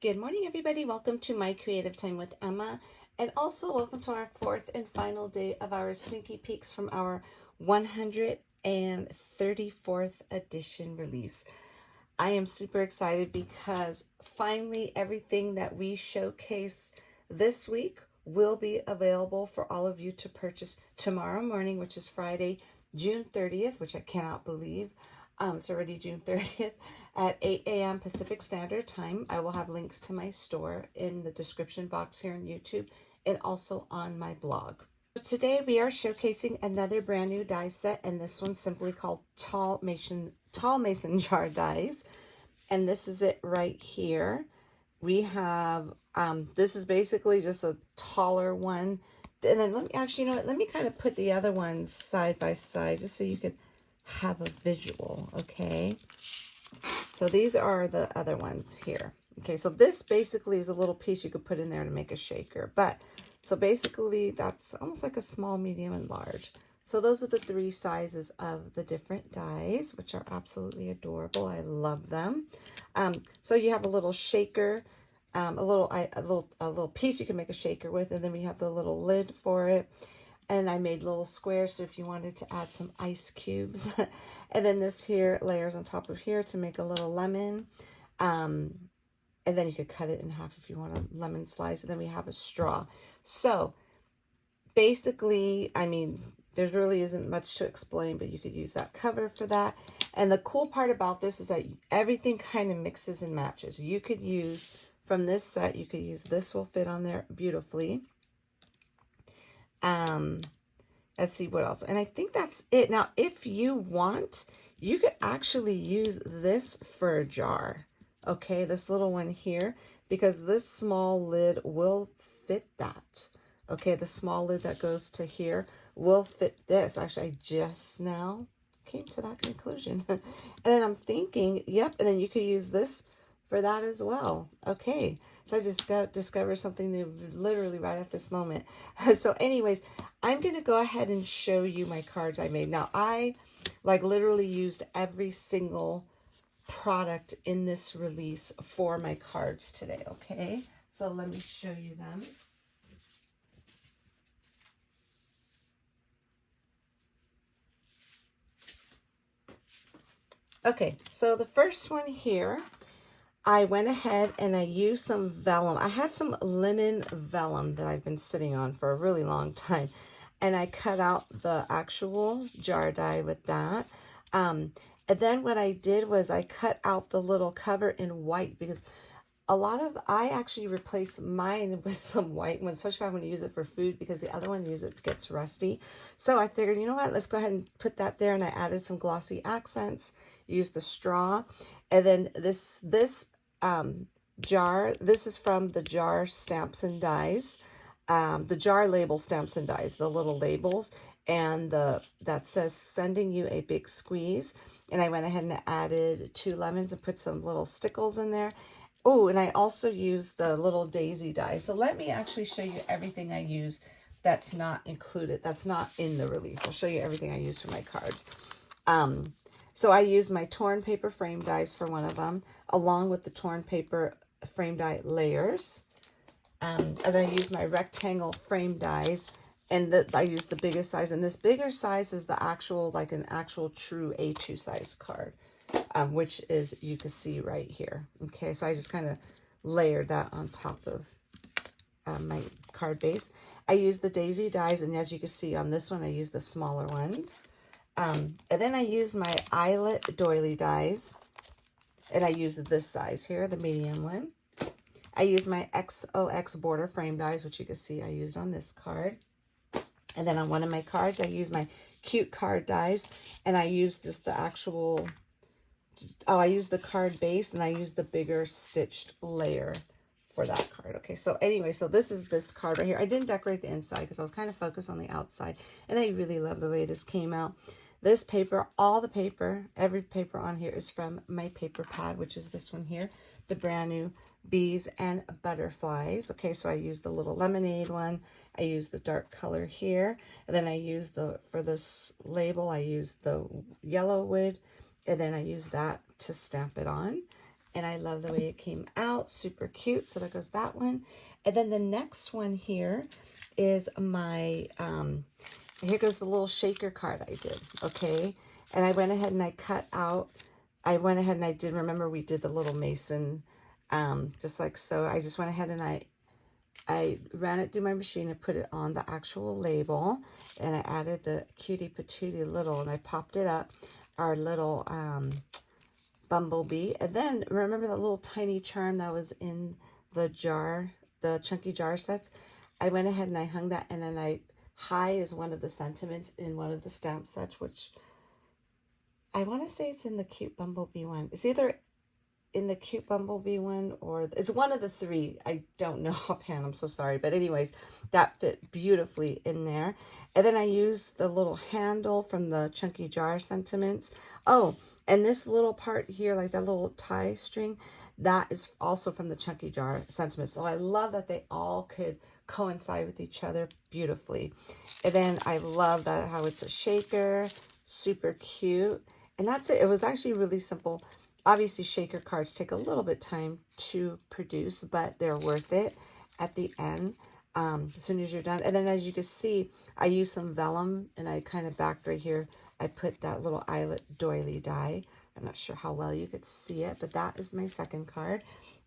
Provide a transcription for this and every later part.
Good morning, everybody. Welcome to My Creative Time with Emma. And also welcome to our fourth and final day of our sneaky peeks from our 134th edition release. I am super excited because finally everything that we showcase this week will be available for all of you to purchase tomorrow morning, which is Friday, June 30th, which I cannot believe. It's already June 30th at 8 a.m. Pacific Standard Time. I will have links to my store in the description box here on YouTube and also on my blog. Today we are showcasing another brand new die set, and this one's simply called Tall Mason Jar Dies. And this is it right here. We have, this is basically just a taller one. And then let me, actually, you know what, let me kind of put the other ones side by side just so you could have a visual, okay? So these are the other ones here. Okay, so this basically is a little piece you could put in there to make a shaker. But, so basically that's almost like a small, medium, and large. So those are the three sizes of the different dies, which are absolutely adorable. I love them. So you have a little shaker, a little piece you can make a shaker with, and then we have the little lid for it. And I made little squares, so if you wanted to add some ice cubes. And then this here layers on top of here to make a little lemon. And then you could cut it in half if you want a lemon slice. And then we have a straw. So basically, I mean, there really isn't much to explain, but you could use that cover for that. And the cool part about this is that everything kind of mixes and matches. You could use, from this set, you could use, this will fit on there beautifully. Let's see what else. And I think that's it. Now, if you want, you could actually use this for a jar. Okay, this little one here, because this small lid will fit that. Okay, the small lid that goes to here will fit this. Actually, I just now came to that conclusion. And then I'm thinking, yep, and then you could use this for that as well. Okay, so I just discovered something new literally right at this moment. So anyways, I'm going to go ahead and show you my cards I made. Now, I like literally used every single product in this release for my cards today, okay? So let me show you them. Okay, so the first one here, I went ahead and I used some vellum. I had some linen vellum that I've been sitting on for a really long time. And I cut out the actual jar die with that. And then what I did was I cut out the little cover in white, because I actually replaced mine with some white one, especially if I'm going to use it for food, because the other one gets rusty. So I figured, you know what, let's go ahead and put that there. And I added some glossy accents, used the straw. And then this jar, this is from the jar Stamps and Dies, the jar label Stamps and Dies, the little labels, and that says sending you a big squeeze. And I went ahead and added 2 lemons and put some little stickles in there. Oh, and I also used the little daisy die. So let me actually show you everything I used that's not included, that's not in the release. I'll show you everything I used for my cards. So I used my torn paper frame dies for one of them, along with the torn paper frame die layers. And then I used my rectangle frame dies, and I used the biggest size. And this bigger size is the actual, like an actual true A2 size card, which is, you can see right here. Okay, so I just kind of layered that on top of my card base. I used the daisy dies, and as you can see on this one, I used the smaller ones. And then I used my eyelet doily dies, and I used this size here, the medium one. I used my XOX border frame dies, which you can see I used on this card. And then on one of my cards, I used my cute card dies, and I used just the actual, I used the card base, and I used the bigger stitched layer for that card. Okay, so anyway, so this is this card right here. I didn't decorate the inside because I was kind of focused on the outside, and I really love the way this came out. This paper, all the paper, every paper on here is from my paper pad, which is this one here, the brand new Bees and Butterflies. Okay, so I used the little lemonade one. I used the dark color here. And then I used for this label, I used the yellow wood. And then I used that to stamp it on. and I love the way it came out. Super cute. So there goes that one. And then the next one here is my, here goes the little shaker card I did, okay? And I went ahead and I cut out, I went ahead and I did, remember we did the little mason, just like so. I just went ahead and I ran it through my machine and put it on the actual label, and I added the cutie patootie little, and I popped it up, our little bumblebee. And then remember that little tiny charm that was in the jar, the chunky jar sets? I went ahead and I hung that, and then high is one of the sentiments in one of the stamp sets, which I want to say it's in the cute bumblebee one. It's either in the cute bumblebee one, or it's one of the three. I don't know offhand, I'm so sorry, but anyways, that fit beautifully in there. And then I used the little handle from the chunky jar sentiments. Oh, and this little part here, like that little tie string, that is also from the chunky jar sentiments. So I love that they all could coincide with each other beautifully. And then I love that how it's a shaker, super cute. And that's it. It was actually really simple. Obviously, shaker cards take a little bit time to produce, but they're worth it at the end, as soon as you're done. And then as you can see, I used some vellum, and I kind of backed right here. I put that little eyelet doily die. I'm not sure how well you could see it, but that is my second card.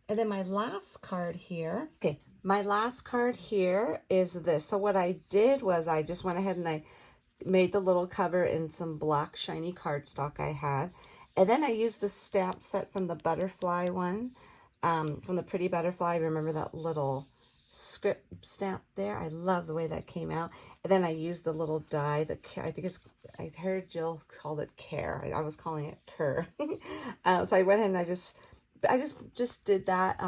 And then my last card here, okay, my last card here is this. So what I did was I just went ahead and I made the little cover in some black shiny cardstock I had. And then I used the stamp set from the butterfly one, from the Pretty Butterfly. Remember that little script stamp there? I love the way that came out. And then I used the little die, I think it's, I heard Jill called it Care. I was calling it Cur. So I went ahead and I just did that,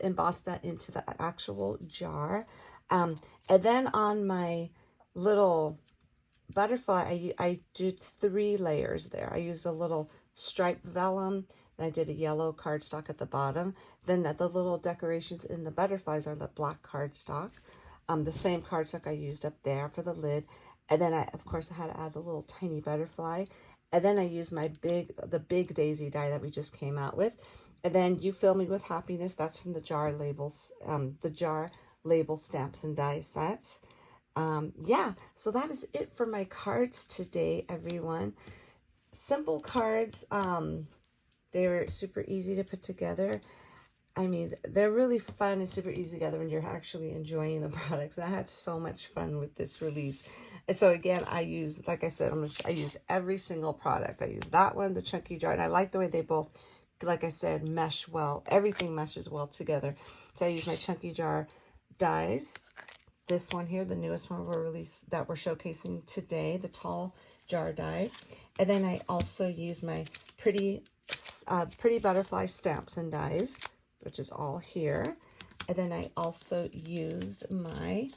embossed that into the actual jar. And then on my little butterfly, I did 3 layers there. I used a little striped vellum, and I did a yellow cardstock at the bottom. Then the little decorations in the butterflies are the black cardstock, the same cardstock I used up there for the lid. And then of course I had to add the little tiny butterfly. And then I used the big daisy die that we just came out with. And then You Fill Me With Happiness, that's from the jar labels, the jar label stamps and die sets. Yeah, so that is it for my cards today, everyone. Simple cards. They were super easy to put together. I mean, they're really fun and super easy together when you're actually enjoying the products. I had so much fun with this release. And so again, I used, like I said, I used every single product. I used that one, the chunky jar, and I like the way they both, like I said, mesh well. Everything meshes well together. So I used my chunky jar dies. This one here, the newest one that we're showcasing today, the tall jar die. And then I also use my pretty butterfly stamps and dies, which is all here. And then I also used my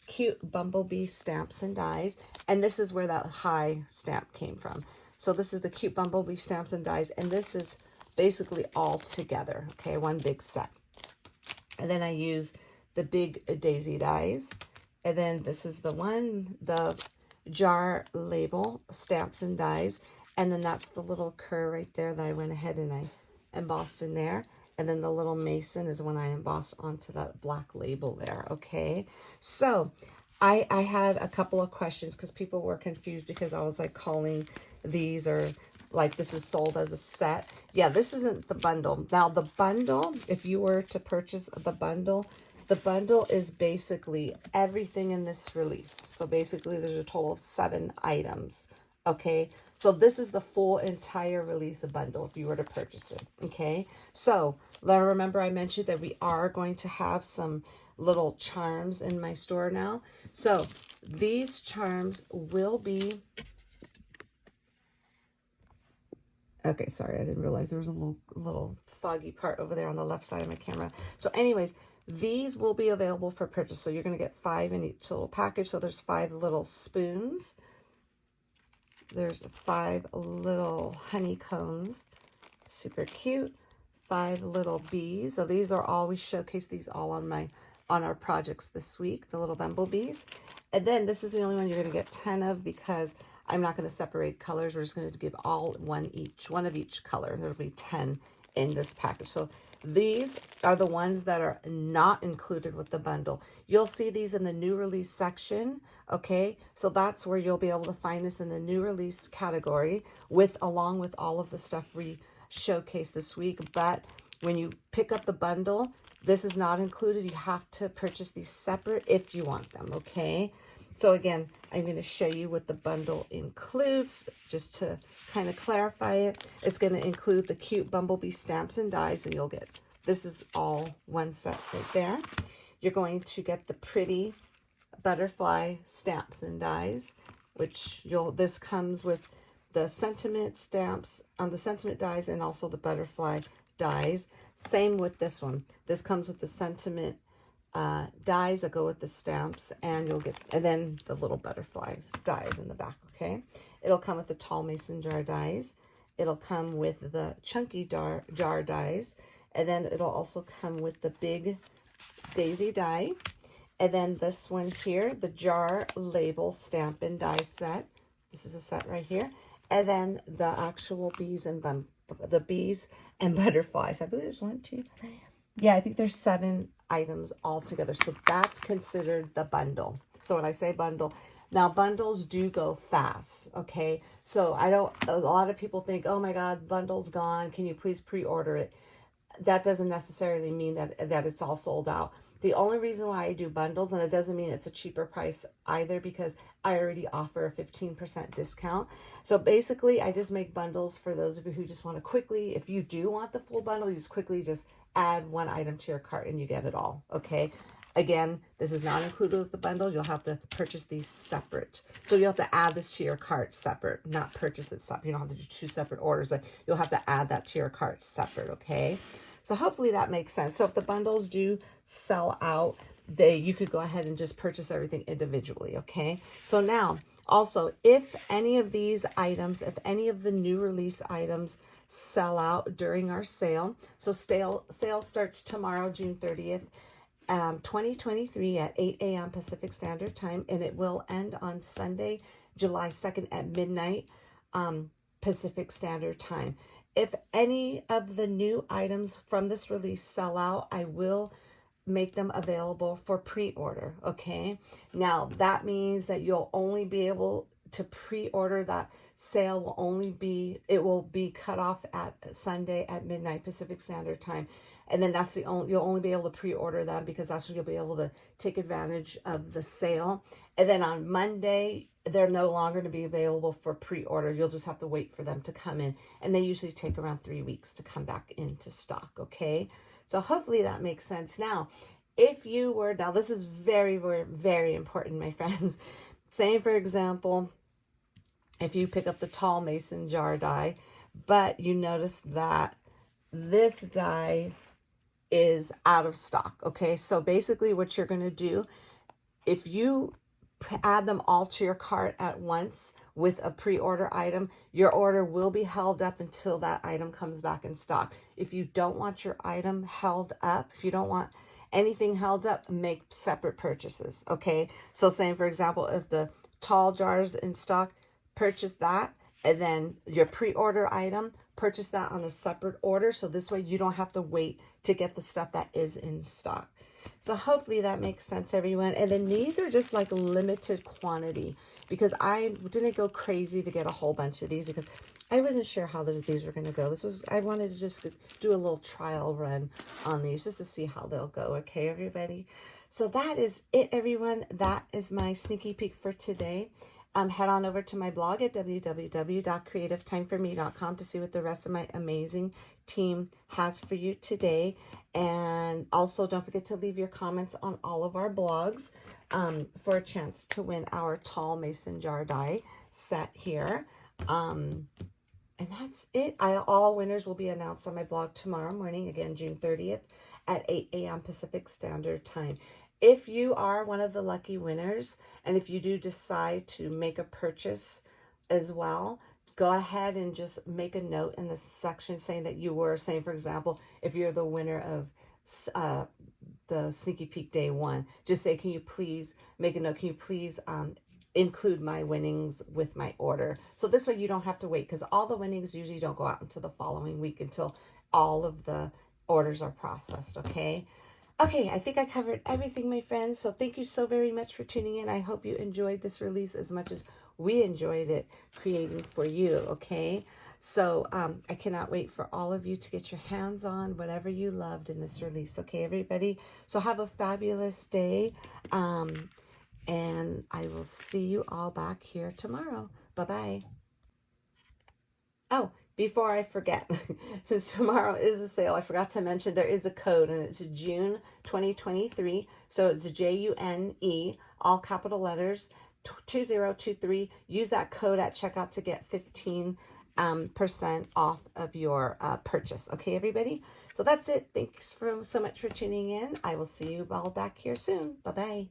cute bumblebee stamps and dies. And this is where that high stamp came from. So this is the cute bumblebee stamps and dies. And this is basically all together, okay, one big set. And then I use the big daisy dies. And then this is the jar label stamps and dies. And then that's the little cur right there that I went ahead and I embossed in there. And then the little mason is when I embossed onto that black label there, okay? So I had a couple of questions because people were confused because I was like calling these, or like this is sold as a set. Yeah, this isn't the bundle. Now the bundle, if you were to purchase the bundle is basically everything in this release. So basically there's a total of 7 items, okay? So this is the full entire release of bundle if you were to purchase it, okay? So remember I mentioned that we are going to have some little charms in my store now. So these charms will be... Okay, sorry, I didn't realize there was a little foggy part over there on the left side of my camera. So anyways, these will be available for purchase. So you're going to get 5 in each little package. So there's 5 little spoons. There's 5 little honeycombs. Super cute. 5 little bees. So these are all, we showcase these all on our projects this week, the little bumblebees. And then this is the only one you're going to get 10 of because I'm not going to separate colors. We're just going to give all one of each color. There'll be 10 in this package. So these are the ones that are not included with the bundle. You'll see these in the new release section, okay? So that's where you'll be able to find this in the new release category along with all of the stuff we showcased this week. But when you pick up the bundle, this is not included. You have to purchase these separate if you want them, okay? So again, I'm going to show you what the bundle includes, just to kind of clarify it. It's going to include the cute bumblebee stamps and dies, and you'll get, this is all one set right there. You're going to get the pretty butterfly stamps and dies, which this comes with the sentiment stamps on the sentiment dies and also the butterfly dies. Same with this one. This comes with the sentiment dies that go with the stamps, and you'll get, and then the little butterflies dies in the back, okay? It'll come with the tall mason jar dies. It'll come with the chunky jar dies, and then it'll also come with the big daisy die. And then this one here, the jar label stamp and die set. This is a set right here. And then the actual bees and butterflies. I believe there's 1, 2, 3. Yeah, I think there's 7 items altogether. So that's considered the bundle. So when I say bundle, now bundles do go fast, okay? So a lot of people think, oh my God, bundle's gone. Can you please pre-order it? That doesn't necessarily mean that it's all sold out. The only reason why I do bundles, and it doesn't mean it's a cheaper price either, because I already offer a 15% discount. So basically, I just make bundles for those of you who just want to quickly, if you do want the full bundle, you just quickly just add one item to your cart and you get it all, okay? Again, this is not included with the bundle. You'll have to purchase these separate. So you'll have to add this to your cart separate, not purchase it separate. You don't have to do 2 separate orders, but you'll have to add that to your cart separate, okay? So hopefully that makes sense. So if the bundles do sell out, you could go ahead and just purchase everything individually, okay? So now, also, if any of these items, if any of the new release items sell out during our sale, so sale starts tomorrow, June 30th, 2023 at 8 a.m. Pacific Standard Time, and it will end on Sunday, July 2nd at midnight Pacific Standard Time. If any of the new items from this release sell out, I will make them available for pre-order, okay? Now, that means that you'll only be able to pre-order. That sale will only be, it will be cut off at Sunday at midnight Pacific Standard Time. And then that's you'll only be able to pre-order them, because that's when you'll be able to take advantage of the sale. And then on Monday, they're no longer going to be available for pre-order. You'll just have to wait for them to come in. And they usually take around 3 weeks to come back into stock, okay? So hopefully that makes sense. Now, now this is very, very, very important, my friends. Say, for example, if you pick up the tall mason jar die, but you notice that this die is out of stock, okay? So basically what you're going to do, if you add them all to your cart at once with a pre-order item, your order will be held up until that item comes back in stock. If you don't want your item held up, if you don't want anything held up, make separate purchases, okay? So saying, for example, if the tall jars in stock, purchase that, and then your pre-order item, purchase that on a separate order. So this way you don't have to wait to get the stuff that is in stock. So hopefully that makes sense, everyone. And then these are just like limited quantity, because I didn't go crazy to get a whole bunch of these, because I wasn't sure how these were going to go. I wanted to just do a little trial run on these just to see how they'll go. Okay, everybody. So that is it, everyone. That is my sneaky peek for today. Head on over to my blog at www.creativetimeforme.com to see what the rest of my amazing team has for you today. And also don't forget to leave your comments on all of our blogs for a chance to win our tall mason jar die set here. And that's it. All winners will be announced on my blog tomorrow morning, again, June 30th at 8 a.m. Pacific Standard Time. If you are one of the lucky winners, and if you do decide to make a purchase as well, go ahead and just make a note in the section saying that you were, saying, for example, if you're the winner of the Sneaky Peek Day 1, just say, can you please make a note? Can you please include my winnings with my order? So this way you don't have to wait, because all the winnings usually don't go out until the following week, until all of the orders are processed, okay? Okay, I think I covered everything, my friends. So thank you so very much for tuning in. I hope you enjoyed this release as much as we enjoyed it creating for you, okay? So I cannot wait for all of you to get your hands on whatever you loved in this release, okay, everybody? So have a fabulous day, and I will see you all back here tomorrow. Bye-bye. Oh, before I forget, since tomorrow is a sale, I forgot to mention there is a code, and it's June 2023. So it's JUNE, all capital letters, 2023. Use that code at checkout to get 15% off of your purchase. Okay, everybody? So that's it. Thanks so much for tuning in. I will see you all back here soon. Bye-bye.